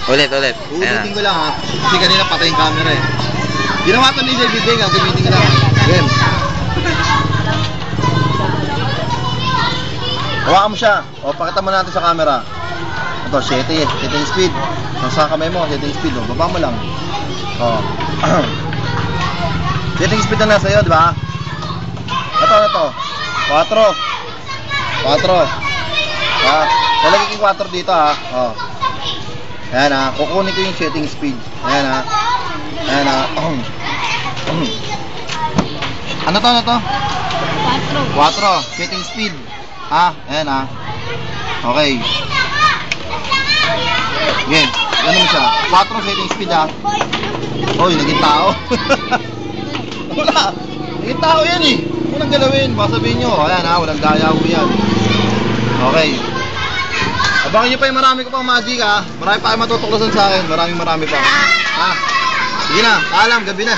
Ulit. Uulitin ko lang ha. Kasi kanina patay yung camera eh. Ginawa ko ni Jay Bideng, gagamitin ko lang. Game. Hawakan mo siya. O, pakita mo natin sa camera. Ito, setting speed. Nasa kamay mo, setting speed. O, baba mo lang. O. Setting speed na nasa iyo, di ba? Ito. 4. Ha? Lalagay ko yung 4 dito ha. O. Ayan ha. Kukunin ko yung setting speed. Ayan ha. Ano to? 4. Setting speed. Ha? Ayan ha. Okay. Game. Ano mo siya? 4 setting speed ha. Hoy, naging tao. Wala. Naging tao yan eh. Walang galawin. Baka sabihin nyo. Ayan ha. Walang daya ko yan. Okay. Abangan nyo pa yung marami ko pang magic ha. Marami pa kayo matutuklasan sa akin. Marami pa. Ha? Sige na. Paalam. Gabi na.